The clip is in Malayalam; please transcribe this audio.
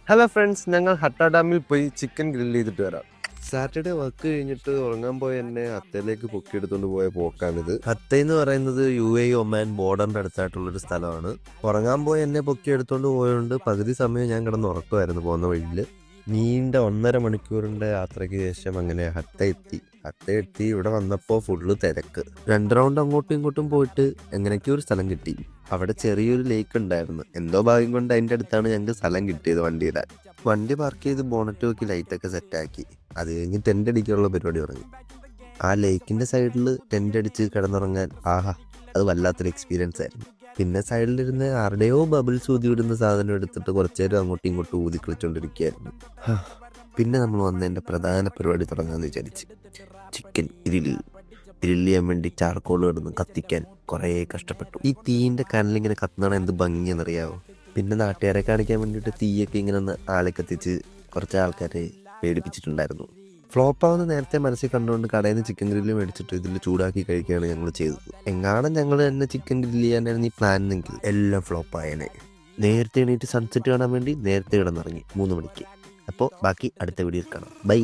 ഹലോ ഫ്രണ്ട്സ്, ഞങ്ങൾ ഹട്ട ഡാമിൽ പോയി ചിക്കൻ ഗ്രില്ല് ചെയ്തിട്ട് വരാം. സാറ്റർഡേ വർക്ക് കഴിഞ്ഞിട്ട് ഉറങ്ങാൻ പോയ എന്നെ ഹത്തയിലേക്ക് പൊക്കിയെടുത്തുകൊണ്ട് പോയ പോക്കാണിത്. ഹത്ത എന്ന് പറയുന്നത് UAE ഒമാൻ ബോർഡറിന്റെ അടുത്തായിട്ടുള്ളൊരു സ്ഥലമാണ്. ഉറങ്ങാൻ പോയ എന്നെ പൊക്കിയെടുത്തുകൊണ്ട് പോയതുകൊണ്ട് പകുതി സമയം ഞാൻ കിടന്ന് ഉറക്കമായിരുന്നു പോകുന്ന വഴിയിൽ. നീണ്ട 1.5 മണിക്കൂറിന്റെ യാത്രയ്ക്ക് ശേഷം അങ്ങനെ ഹത്ത എത്തി ഇവിടെ വന്നപ്പോൾ ഫുള്ള് തിരക്ക്. 2 റൗണ്ട് അങ്ങോട്ടും ഇങ്ങോട്ടും പോയിട്ട് എങ്ങനെയൊക്കെയോ ഒരു സ്ഥലം കിട്ടി. അവിടെ ചെറിയൊരു ലേക്ക് ഉണ്ടായിരുന്നു. എന്തോ ഭാഗ്യം കൊണ്ട് അതിൻ്റെ അടുത്താണ് ഞങ്ങൾക്ക് സ്ഥലം കിട്ടിയത് വണ്ടി പാർക്ക് ചെയ്ത് ബോണറ്റ് നോക്കി ലൈറ്റൊക്കെ സെറ്റാക്കി. അത് കഴിഞ്ഞ് ടെൻ്റ് അടിക്കാനുള്ള പരിപാടി തുടങ്ങി. ആ ലേക്കിൻ്റെ സൈഡിൽ ടെൻ്റ് അടിച്ച് കിടന്നുറങ്ങാൻ അത് വല്ലാത്തൊരു എക്സ്പീരിയൻസ് ആയിരുന്നു. പിന്നെ സൈഡിലിരുന്ന് ആരുടെയോ ബബിൾസ് ഊതി വിടുന്ന സാധനം എടുത്തിട്ട് കുറച്ചു നേരം അങ്ങോട്ടും ഇങ്ങോട്ടും ഊതി കളിച്ചുകൊണ്ടിരിക്കുകയായിരുന്നു. പിന്നെ നമ്മൾ വന്നതിൻ്റെ പ്രധാന പരിപാടി തുടങ്ങാമെന്ന് വിചാരിച്ച്. ചിക്കൻ ഗ്രില്ല് ചെയ്യാൻ വേണ്ടി ചാർക്കോൾ കിടന്ന് കത്തിക്കാൻ കുറേ കഷ്ടപ്പെട്ടു. ഈ തീയിൻ്റെ കനലിങ്ങനെ കത്തുന്നതാണ് എന്ത് ഭംഗിയെന്നറിയാവോ. പിന്നെ നാട്ടുകാരെ കാണിക്കാൻ വേണ്ടിയിട്ട് തീയൊക്കെ ഇങ്ങനെ ഒന്ന് ആളെ കത്തിച്ച് കുറച്ച് ആൾക്കാരെ പേടിപ്പിച്ചിട്ടുണ്ടായിരുന്നു. ഫ്ലോപ്പാവുന്ന നേരത്തെ മനസ്സിൽ കണ്ടുകൊണ്ട് കടയിൽ നിന്ന് ചിക്കൻ ഗ്രില്ല് മേടിച്ചിട്ട് ഇതിൽ ചൂടാക്കി കഴിക്കുകയാണ് ഞങ്ങൾ ചെയ്തത്. എങ്ങാനും ഞങ്ങൾ തന്നെ ചിക്കൻ ഗ്രില്ല് ചെയ്യാനായിരുന്നു ഈ പ്ലാൻ എങ്കിൽ എല്ലാം ഫ്ലോപ്പായേനെ. നേരത്തെ എണീറ്റ് സൺസെറ്റ് കാണാൻ വേണ്ടി നേരത്തെ കിടന്നിറങ്ങി 3 മണിക്ക്. അപ്പോൾ ബാക്കി അടുത്ത വീഡിയോയിൽ കാണാം. ബൈ.